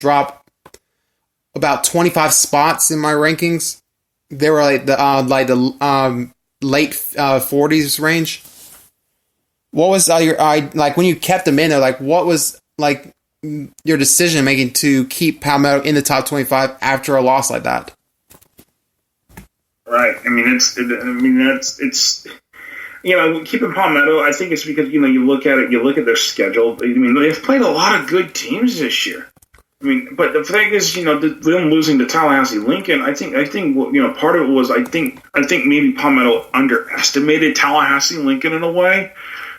drop about 25 spots in my rankings. They were like the late 40s range. What was your like when you kept them in there? Like, what was like your decision making to keep Palmetto in the top 25 after a loss like that? Right. I mean, it's keeping Palmetto. I think it's because you look at it, you look at their schedule. I mean, they've played a lot of good teams this year. I mean, but the thing is, them losing to Tallahassee Lincoln. I think part of it was I think maybe Palmetto underestimated Tallahassee Lincoln in a way.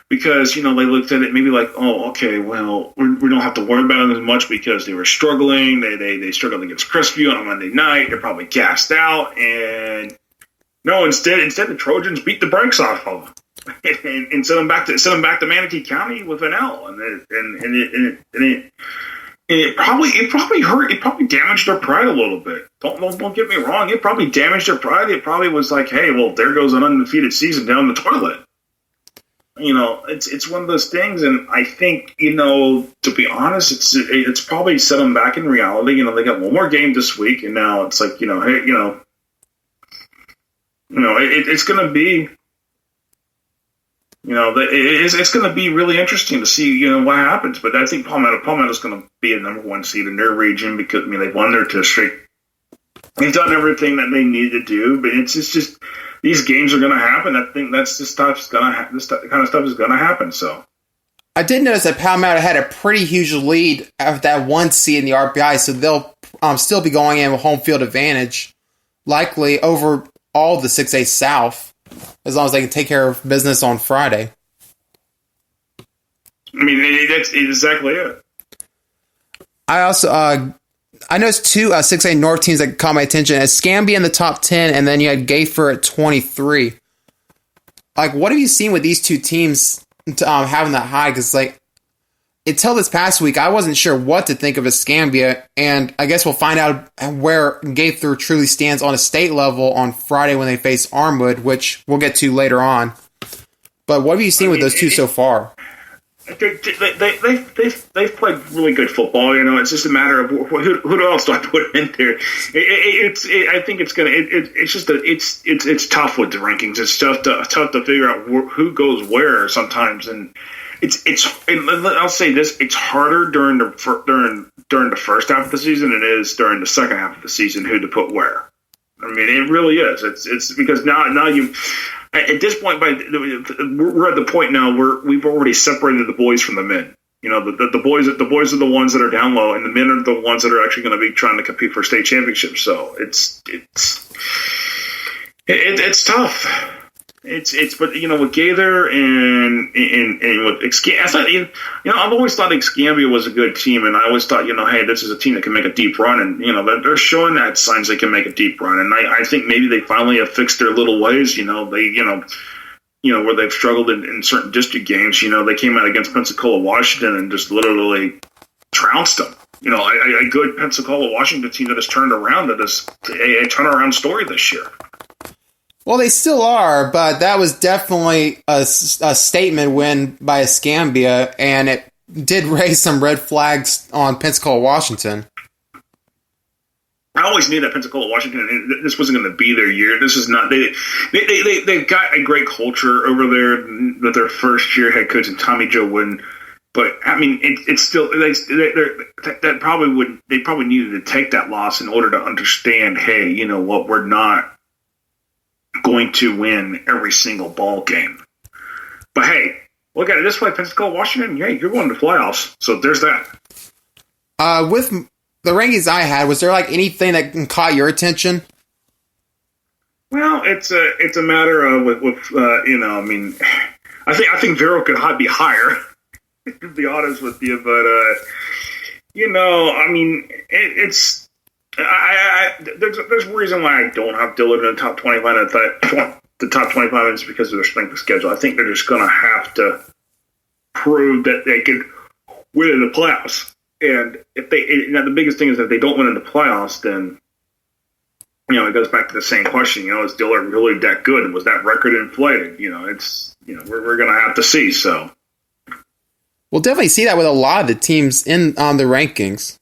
Because, they looked at it maybe like, oh, okay, well, we don't have to worry about it as much because they were struggling. They struggled against Crestview on a Monday night. They're probably gassed out. And no, instead the Trojans beat the brakes off of them and sent them back to Manatee County with an L. It probably hurt. It probably damaged their pride a little bit. Don't get me wrong. It probably damaged their pride. It probably was like, hey, well, there goes an undefeated season down the toilet. It's one of those things, and I think, to be honest, it's probably set them back in reality. They got one more game this week, and now it's like, hey, it's going to be, it's going to be really interesting to see, what happens. But I think Palmetto's going to be a number one seed in their region because, they've won their district. They've done everything that they need to do, but it's just these games are going to happen. I think that's this kind of stuff is going to happen. So I did notice that Palmetto had a pretty huge lead of that one seed in the RPI, so they'll still be going in with home field advantage, likely over all the 6A South, as long as they can take care of business on Friday. I mean, that's exactly it. I also I noticed two 6A North teams that caught my attention. Escambia in the top 10, and then you had Gayfer at 23. Like, what have you seen with these two teams having that high? Because, until this past week, I wasn't sure what to think of Escambia, and I guess we'll find out where Gayfer truly stands on a state level on Friday when they face Armwood, which we'll get to later on. But what have you seen with those two so far? They've played really good football. It's just a matter of who else do I put in there. I think it's gonna. It's tough with the rankings. It's tough to figure out who goes where sometimes, and I'll say this: it's harder during the first half of the season than it is during the second half of the season who to put where. I mean, it really is. It's because now you. At this point, we're at the point now where we've already separated the boys from the men. The boys are the ones that are down low, and the men are the ones that are actually going to be trying to compete for state championships. So it's tough. But with Gaither and with Escambia, I've always thought Escambia was a good team, and I always thought hey, this is a team that can make a deep run, and they're showing that signs they can make a deep run, and I think maybe they finally have fixed their little ways. Where they've struggled in certain district games. They came out against Pensacola, Washington, and just literally trounced them. A good Pensacola, Washington team that has turned around, that is a turnaround story this year. Well, they still are, but that was definitely a statement win by Escambia, and it did raise some red flags on Pensacola, Washington. I always knew that Pensacola, Washington, this wasn't going to be their year. This is not. They've got a great culture over there with their first year head coach and Tommy Joe Wooden. But I mean, it's still they probably needed to take that loss in order to understand. Hey, you know what? We're not going to win every single ball game. But hey, look at it this way: Pensacola, Washington. Hey, you're going to playoffs, so there's that. With the rankings I had, was there anything that caught your attention? Well, it's a matter of I mean, I think Vero could be higher. To be honest with you, but I mean, there's a reason why I don't have Dillard in the top 25. The top 25 is because of their strength of schedule. I think they're just going to have to prove that they could win in the playoffs. And if the biggest thing is that if they don't win in the playoffs, then it goes back to the same question. Is Dillard really that good? Was that record inflated? We're going to have to see. So. We'll definitely see that with a lot of the teams in the rankings.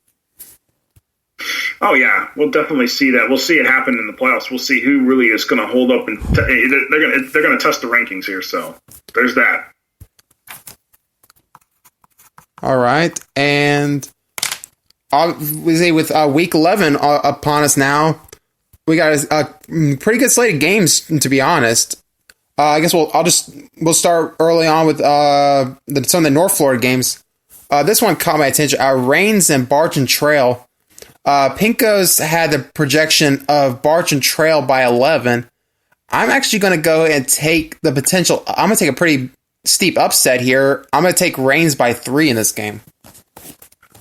Oh yeah, we'll definitely see that. We'll see it happen in the playoffs. We'll see who really is going to hold up, and they're going to test the rankings here. So there's that. All right, and obviously with week 11 upon us now, we got a pretty good slate of games. To be honest, I guess we'll start early on with some of the North Florida games. This one caught my attention. Rains and Barton Trail. Pinko's had the projection of Barton Trail by 11. I'm actually going to go and take the potential. I'm going to take a pretty steep upset here. I'm going to take Rains by 3 in this game.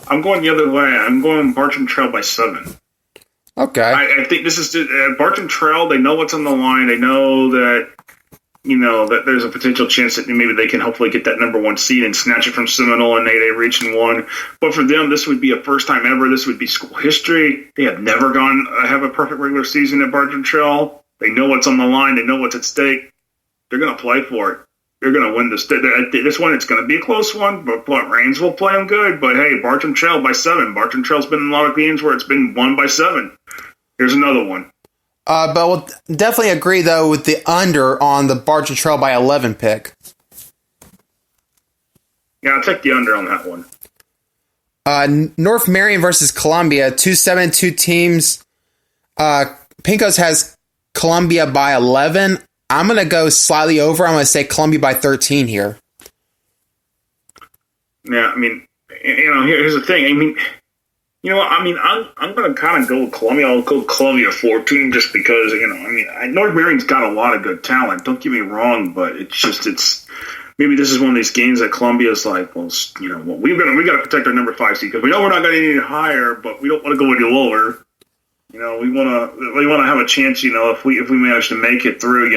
I'm going the other way. I'm going Barton Trail by 7. Okay. I think this is Barton Trail. They know what's on the line. They know that that there's a potential chance that maybe they can hopefully get that number 1 seed and snatch it from Seminole and they reach and won. But for them, this would be a first time ever. This would be school history. They have never have a perfect regular season at Barton Trail. They know what's on the line. They know what's at stake. They're going to play for it. They're going to win this. This one, it's going to be a close one, but Rains will play them good. But hey, Barton Trail by 7. Barton Trail's been in a lot of games where it's been won by 7. Here's another one. But we'll definitely agree, though, with the under on the Barton Trail by 11 pick. Yeah, I'll take the under on that one. North Marion versus Columbia, 2-7-2 teams. Pinko's has Columbia by 11. I'm going to go slightly over. I'm going to say Columbia by 13 here. Yeah, I mean, here's the thing. I mean, I'm going to kind of go with Columbia. I'll go Columbia 14 just because, North Marion's got a lot of good talent. Don't get me wrong, but it's maybe this is one of these games that Columbia's like, well, we got to protect our number 5 seed because we know we're not going to get any higher, but we don't want to go any lower. We want to have a chance. If we manage to make it through,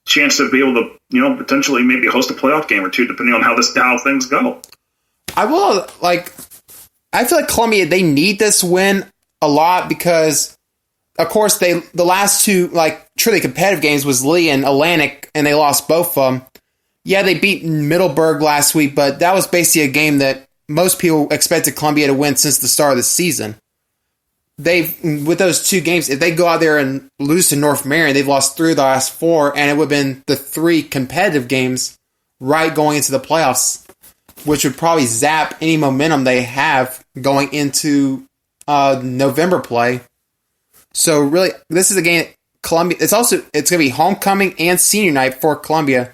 chance to be able to, potentially maybe host a playoff game or two, depending on how things go. I feel like Columbia, they need this win a lot because, of course, the last 2 truly competitive games was Lee and Atlantic, and they lost both of them. Yeah, they beat Middleburg last week, but that was basically a game that most people expected Columbia to win since the start of the season. With those 2 games, if they go out there and lose to North Marion, they've lost 3 of the last 4, and it would have been the 3 competitive games right going into the playoffs, which would probably zap any momentum they have going into November play. So really, this is a game Columbia. It's going to be homecoming and senior night for Columbia.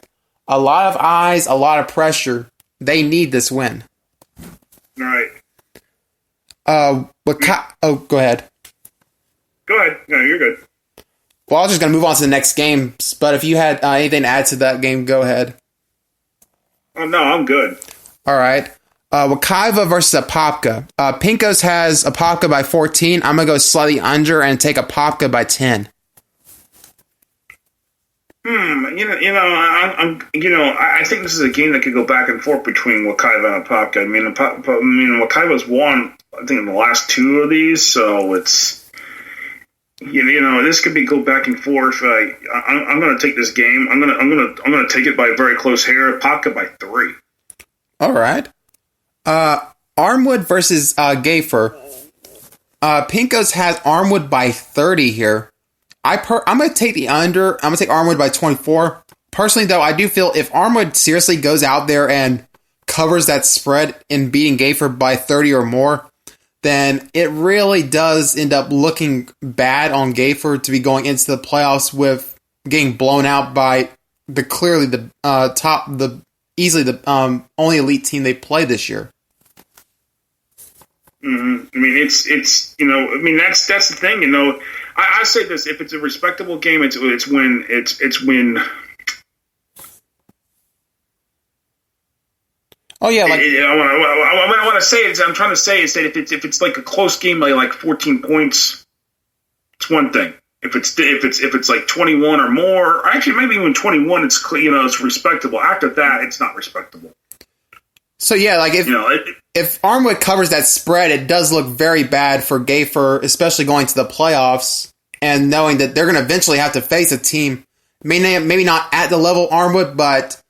A lot of eyes, a lot of pressure. They need this win. All right. Go ahead. Go ahead. No, you're good. Well, I was just going to move on to the next game, but if you had anything to add to that game, go ahead. Oh, no, I'm good. All right. Wekiva versus Apopka. Pinko's has Apopka by 14. I'm going to go slightly under and take Apopka by 10. I think this is a game that could go back and forth between Wekiva and Apopka. Wekiva's won, I think, in the last 2 of these, so it's, this could be go back and forth. I'm going to take this game. I'm going to take it by a very close hair. Apopka by 3. All right. Armwood versus Gayfer. Pinko's has Armwood by 30 here. I'm going to take the under. I'm going to take Armwood by 24. Personally, though, I do feel if Armwood seriously goes out there and covers that spread in beating Gayfer by 30 or more, then it really does end up looking bad on Gayfer to be going into the playoffs with getting blown out by easily the only elite team they play this year. Mm-hmm. I mean, that's the thing. I say this: if it's a respectable game, it's when. Oh yeah, I want to say is I'm trying to say is that if it's like a close game by like 14 points, it's one thing. If it's like 21 or more, or actually maybe even 21, it's respectable. After that, it's not respectable. So yeah, if Armwood covers that spread, it does look very bad for Gayfer, especially going to the playoffs and knowing that they're going to eventually have to face a team, maybe not at the level Armwood, but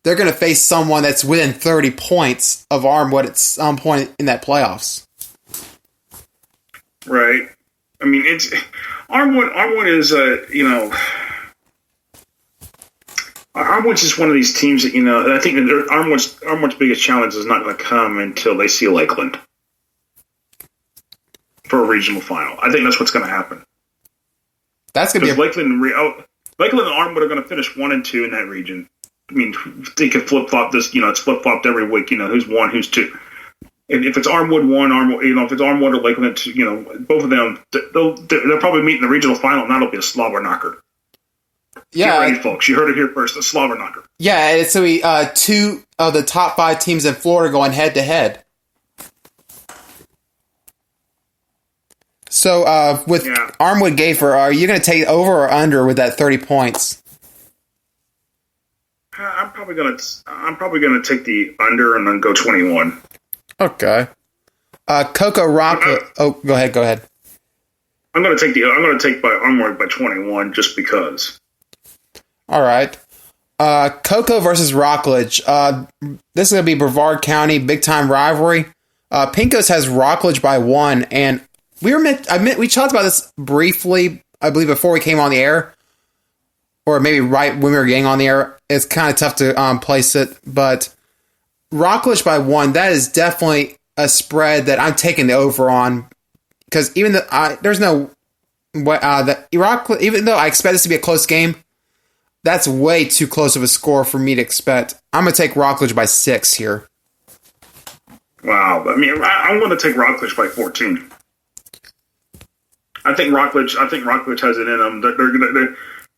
they're going to face someone that's within 30 points of Armwood at some point in that playoffs. right? I mean, it's Armwood. Armwood is Armwood's just one of these teams that I think that Armwood's biggest challenge is not going to come until they see Lakeland for a regional final. I think that's what's going to happen. That's going to be Lakeland and Armwood are going to finish 1 and 2 in that region. I mean, they could flip flop this. It's flip flopped every week. Who's 1, who's 2. And if it's Armwood 1, if it's Armwood or Lakeland 2, both of them, they'll probably meet in the regional final, and that'll be a slobber knocker. Yeah, get ready, folks. You heard it here first. A slobber knocker. Yeah, it's so two of the top 5 teams in Florida going head to head. So with Armwood Gayfer, are you going to take over or under with that 30 points? I'm probably gonna take the under and then go 21. Okay. Coco Rockledge. Go ahead. I'm gonna take Armwood by 21 just because. All right. Coco versus Rockledge. This is going to be Brevard County, big-time rivalry. Pincos has Rockledge by 1, and we talked about this briefly, I believe, before we came on the air, or maybe right when we were getting on the air. It's kind of tough to place it, but Rockledge by 1, that is definitely a spread that I'm taking the over on, because even there's no even though I expect this to be a close game, that's way too close of a score for me to expect. I'm going to take Rockledge by 6 here. Wow. I mean, I'm going to take Rockledge by 14. I think Rockledge has it in them.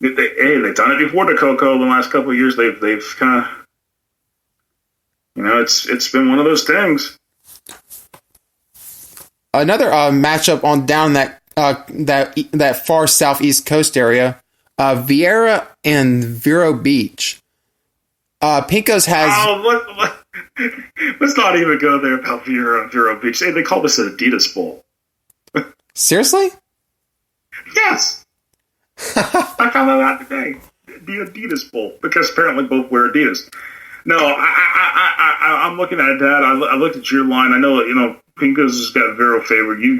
They've done it before to Coco the last couple of years. They've kind of, it's been one of those things. Another matchup on down that far southeast coast area. Vieira and Vero Beach. Pincos has. Let's not even go there about Vieira and Vero Beach. They call this an Adidas Bowl. Seriously? Yes. I found that out today. The Adidas Bowl, because apparently both wear Adidas. No, I'm looking at that. I looked at your line. I know Pincos has got Vero favored. You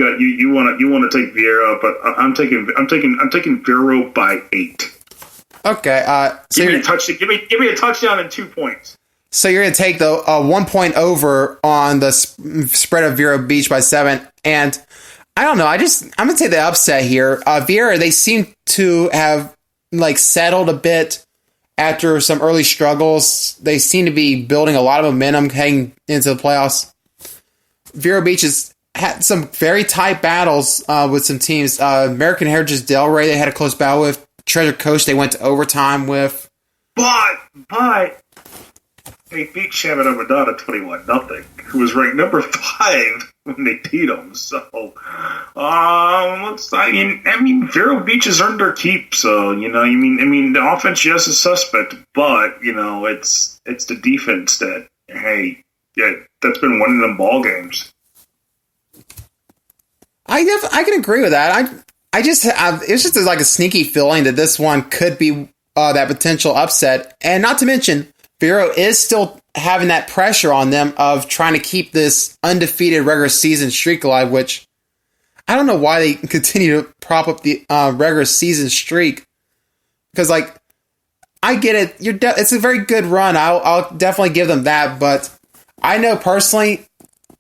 want to take Vieira, but I'm taking Vero by 8. Okay. Give me a touchdown and 2 points. So you're going to take the 1 point over on the spread of Vero Beach by 7, and I don't know. I'm going to take the upset here. Vieira, they seem to have settled a bit after some early struggles. They seem to be building a lot of momentum heading into the playoffs. Vero Beach has had some very tight battles with some teams. American Heritage Delray, they had a close battle with. Treasure Coast, they went to overtime with. But they beat Chaminade Madonna 21-0, who was ranked number 5 when they beat them. So, Vero Beach has earned their keep. So, the offense, yes, is suspect, but it's the defense that that's been winning them ball games. I can agree with that. It's just like a sneaky feeling that this one could be that potential upset, and not to mention Vero is still having that pressure on them of trying to keep this undefeated regular season streak alive, which I don't know why they continue to prop up the regular season streak, because I get it, it's a very good run. I'll definitely give them that, but I know personally,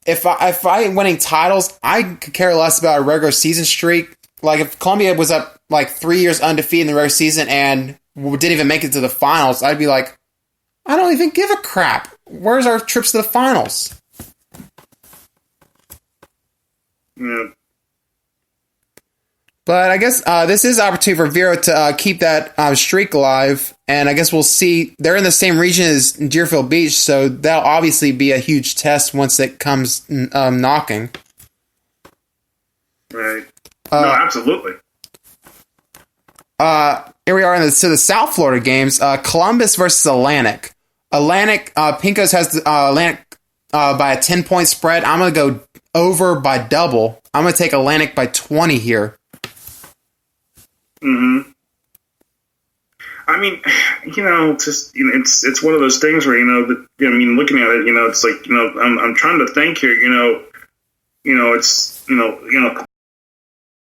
if I winning titles, I could care less about a regular season streak. Like if Columbia was up 3 years undefeated in the regular season and didn't even make it to the finals, I'd be like, I don't even give a crap. Where's our trips to the finals? Yeah. But I guess this is an opportunity for Vero to keep that streak alive, and I guess we'll see. They're in the same region as Deerfield Beach, so that'll obviously be a huge test once it comes knocking. Right. No, absolutely. Here we are in the South Florida games. Columbus versus Atlantic. Pincos has Atlantic by a 10-point spread. I'm going to go over by double. I'm going to take Atlantic by 20 here. Mm-hmm. I mean, it's one of those things where, looking at it, it's like, I'm trying to think here, it's,